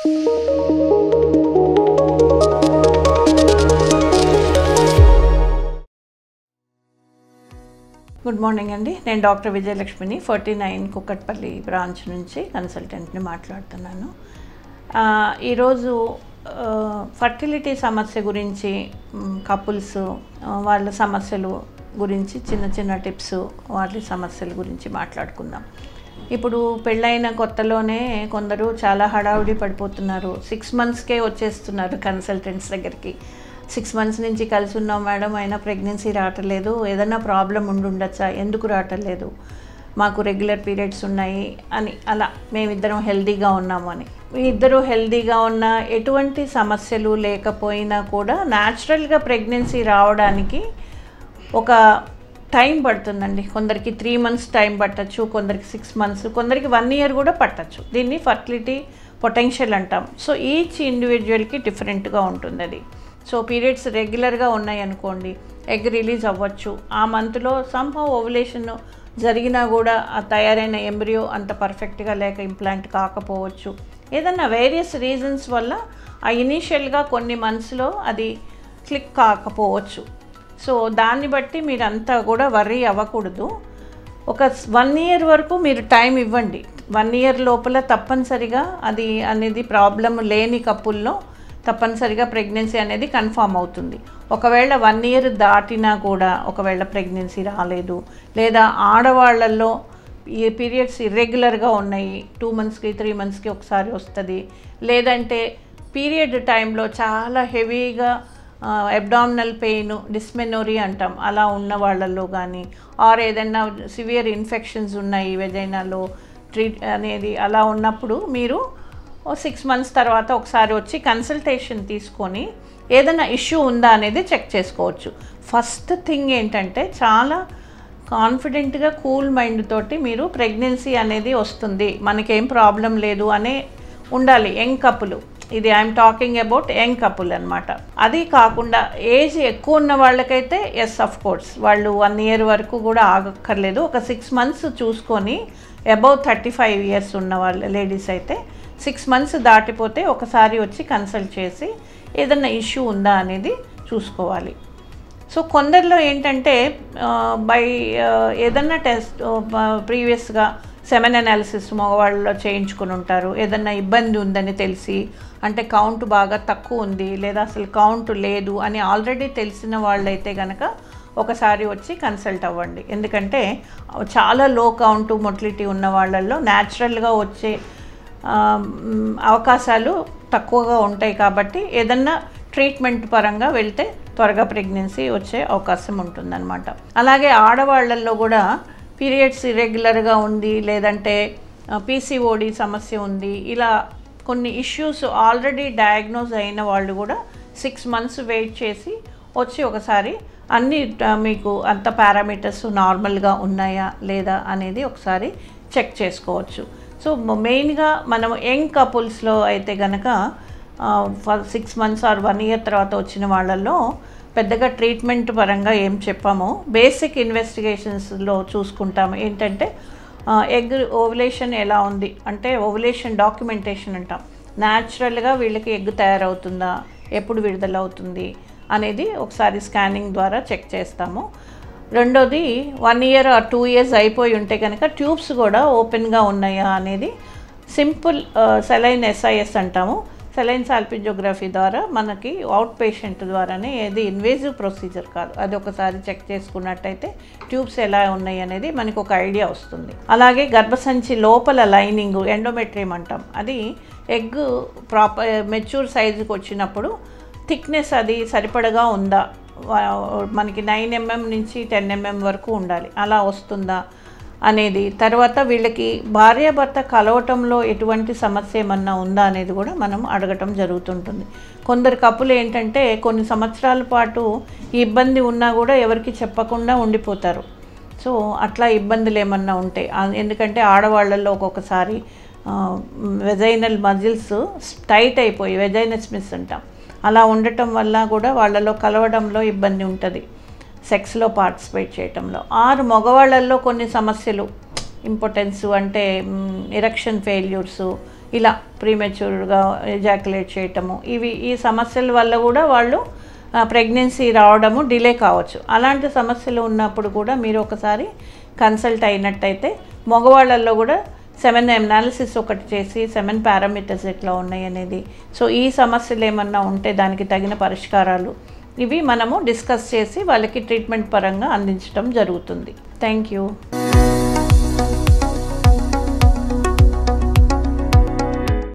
Good morning అండి. నేను doctor విజయలక్ష్మిని 49 Kukatpally branch నుంచి కన్సల్టెంట్ని మాట్లాడుతున్నాను. ఈరోజు ఫర్టిలిటీ సమస్య గురించి, కపుల్స్ వాళ్ళ సమస్యలు గురించి చిన్న చిన్న టిప్స్, వాళ్ళ సమస్యల గురించి మాట్లాడుకుందాం. ఇప్పుడు పెళ్ళైన కొత్తలోనే కొందరు చాలా హడావుడి పడిపోతున్నారు. 6 monthsకే వచ్చేస్తున్నారు కన్సల్టెంట్స్ దగ్గరికి. 6 months నుంచి కలిసి ఉన్నాం మేడం, అయినా ప్రెగ్నెన్సీ రావట్లేదు, ఏదైనా ప్రాబ్లం ఉండొచ్చా, ఎందుకు రావట్లేదు, మాకు రెగ్యులర్ పీరియడ్స్ ఉన్నాయి అని, అలా మేమిద్దరం హెల్తీగా ఉన్నాము అని. మీ ఇద్దరు హెల్తీగా ఉన్న ఎటువంటి సమస్యలు లేకపోయినా కూడా న్యాచురల్గా ప్రెగ్నెన్సీ రావడానికి ఒక టైం పడుతుందండి. కొందరికి 3 months టైం పట్టచ్చు, కొందరికి 6 months, కొందరికి 1 year కూడా పట్టచ్చు. దీన్ని ఫర్టిలిటీ పొటెన్షియల్ అంటాం. సో ఈచ్ ఇండివిజువల్కి డిఫరెంట్గా ఉంటుంది అది. సో పీరియడ్స్ రెగ్యులర్గా ఉన్నాయి అనుకోండి, ఎగ్ రిలీజ్ అవ్వచ్చు. ఆ మంత్లో సంహౌ ఓవులేషన్ జరిగినా కూడా ఆ తయారైన ఎంబ్రియో అంత పర్ఫెక్ట్గా లేక ఇంప్లాంట్ కాకపోవచ్చు. ఏదన్నా వేరియస్ రీజన్స్ వల్ల ఆ ఇనీషియల్గా కొన్ని మంత్స్లో అది క్లిక్ కాకపోవచ్చు. సో దాన్ని బట్టి మీరంతా కూడా వర్రీ అవ్వకూడదు. ఒక 1 year వరకు మీరు టైం ఇవ్వండి. 1 year లోపల తప్పనిసరిగా అది అనేది ప్రాబ్లం లేని కపుల్లో తప్పనిసరిగా ప్రెగ్నెన్సీ అనేది కన్ఫామ్ అవుతుంది. ఒకవేళ 1 year దాటినా కూడా ఒకవేళ ప్రెగ్నెన్సీ రాలేదు, లేదా ఆడవాళ్ళల్లో ఈ పీరియడ్స్ ఇర్రెగ్యులర్గా ఉన్నాయి, 2 monthsకి 3 monthsకి ఒకసారి వస్తుంది, లేదంటే పీరియడ్ టైంలో చాలా హెవీగా అబ్డామినల్ పెయిన్, డిస్మెనోరీ అంటాం, అలా ఉన్న వాళ్ళల్లో కానీ, ఆర్ ఏదైనా సివియర్ ఇన్ఫెక్షన్స్ ఉన్నాయి వెజైనాలో ట్రీట్ అనేది, అలా ఉన్నప్పుడు మీరు 6 months తర్వాత ఒకసారి వచ్చి కన్సల్టేషన్ తీసుకొని ఏదైనా ఇష్యూ ఉందా అనేది చెక్ చేసుకోవచ్చు. ఫస్ట్ థింగ్ ఏంటంటే చాలా కాన్ఫిడెంట్గా కూల్ మైండ్ తోటి మీరు ప్రెగ్నెన్సీ అనేది వస్తుంది, మనకేం ప్రాబ్లం లేదు అనే ఉండాలి. యంగ్ కపుల్, ఇది I'm talking about young couple అనమాట. అది కాకుండా ఏజ్ ఎక్కువ ఉన్న వాళ్ళకైతే ఎస్ ఆఫ్ కోర్స్ వాళ్ళు 1 year వరకు కూడా ఆగక్కర్లేదు. ఒక 6 months చూసుకొని అబౌవ్ 35 years ఉన్న వాళ్ళ లేడీస్ అయితే 6 months దాటిపోతే ఒకసారి వచ్చి కన్సల్ట్ చేసి ఏదన్నా ఇష్యూ ఉందా అనేది చూసుకోవాలి. సో కొందరిలో ఏంటంటే ఏదన్నా టెస్ట్ ప్రీవియస్గా సెమెన్ అనాలిసిస్ మగవాళ్ళలో చేయించుకుని ఉంటారు, ఏదన్నా ఇబ్బంది ఉందని తెలిసి, అంటే కౌంట్ బాగా తక్కువ ఉంది లేదా అసలు కౌంట్ లేదు అని ఆల్రెడీ తెలిసిన వాళ్ళైతే కనుక ఒకసారి వచ్చి కన్సల్ట్ అవ్వండి. ఎందుకంటే చాలా లో కౌంట్ మొటిలిటీ ఉన్న వాళ్ళల్లో న్యాచురల్గా వచ్చే అవకాశాలు తక్కువగా ఉంటాయి. కాబట్టి ఏదన్నా ట్రీట్మెంట్ పరంగా వెళ్తే త్వరగా ప్రెగ్నెన్సీ వచ్చే అవకాశం ఉంటుందన్నమాట. అలాగే ఆడవాళ్ళల్లో కూడా పీరియడ్స్ ఇర్రెగ్యులర్గా ఉంది, లేదంటే పీసీఓడి సమస్య ఉంది, ఇలా కొన్ని ఇష్యూస్ ఆల్రెడీ డయాగ్నోజ్ అయిన వాళ్ళు కూడా 6 months వెయిట్ చేసి వచ్చి ఒకసారి అన్ని మీకు అంత పారామీటర్స్ నార్మల్గా ఉన్నాయా లేదా అనేది ఒకసారి చెక్ చేసుకోవచ్చు. సో మెయిన్గా మనం యంగ్ కపుల్స్లో అయితే కనుక 6 months ఆర్ 1 year తర్వాత వచ్చిన వాళ్ళల్లో పెద్దగా ట్రీట్మెంట్ పరంగా ఏం చెప్పామో, బేసిక్ ఇన్వెస్టిగేషన్స్లో చూసుకుంటాము. ఏంటంటే ఎగ్ ఓవులేషన్ ఎలా ఉంది అంటే ఓవులేషన్ డాక్యుమెంటేషన్ అంటాం. న్యాచురల్గా వీళ్ళకి ఎగ్ తయారవుతుందా, ఎప్పుడు విడుదలవుతుంది అనేది ఒకసారి స్కానింగ్ ద్వారా చెక్ చేస్తాము. రెండోది 1 year ఆర్ 2 years అయిపోయి ఉంటే కనుక ట్యూబ్స్ కూడా ఓపెన్గా ఉన్నాయా అనేది సింపుల్ సెలైన్ SIS అంటాము, సెలైన్ సాల్పింజోగ్రఫీ ద్వారా మనకి అవుట్ పేషెంట్ ద్వారానే, ఏది ఇన్వేజివ్ ప్రొసీజర్ కాదు, అది ఒకసారి చెక్ చేసుకున్నట్టయితే ట్యూబ్స్ ఎలా ఉన్నాయి అనేది మనకు ఒక ఐడియా వస్తుంది. అలాగే గర్భసంచి లోపల లైనింగ్ ఎండోమెట్రియం అంటాం, అది ఎగ్ ప్రాపర్ మెచ్యూర్ సైజుకి వచ్చినప్పుడు థిక్నెస్ అది సరిపడగా ఉందా, మనకి 9 mm నుంచి 10 mm వరకు ఉండాలి, అలా వస్తుందా అనేది. తర్వాత వీళ్ళకి భార్యాభర్త కలవటంలో ఎటువంటి సమస్య ఏమన్నా ఉందా అనేది కూడా మనం అడగటం జరుగుతుంటుంది. కొందరు కపులు ఏంటంటే కొన్ని సంవత్సరాల పాటు ఈ ఇబ్బంది ఉన్నా కూడా ఎవరికి చెప్పకుండా ఉండిపోతారు. సో అట్లా ఇబ్బందులు ఏమన్నా ఉంటాయి, ఎందుకంటే ఆడవాళ్ళల్లో ఒక్కొక్కసారి వెజైనల్ మజిల్స్ టైట్ అయిపోయి వెజైనస్మిస్ అంటాం, అలా ఉండటం వల్ల కూడా వాళ్ళలో కలవడంలో ఇబ్బంది ఉంటుంది, సెక్స్లో పార్టిసిపేట్ చేయటంలో. ఆరు మగవాళ్ళల్లో కొన్ని సమస్యలు, ఇంపార్టెన్స్ అంటే ఎరెక్షన్ ఫెయిల్యూర్స్, ఇలా ప్రీమెచ్యూర్గా ఎజాక్యులేట్ చేయటము, ఈ సమస్యల వల్ల కూడా వాళ్ళు ప్రెగ్నెన్సీ రావడము డిలే కావచ్చు. అలాంటి సమస్యలు ఉన్నప్పుడు కూడా మీరు ఒకసారి కన్సల్ట్ అయినట్టయితే మగవాళ్ళల్లో కూడా సెమెన్ అనాలిసిస్ ఒకటి చేసి సెమెన్ పారామీటర్స్ ఎట్లా ఉన్నాయి అనేది, సో ఈ సమస్యలు ఏమన్నా ఉంటే దానికి తగిన పరిష్కారాలు ఇవి మనము డిస్కస్ చేసి వాళ్ళకి ట్రీట్మెంట్ పరంగా అందించడం జరుగుతుంది. Thank you.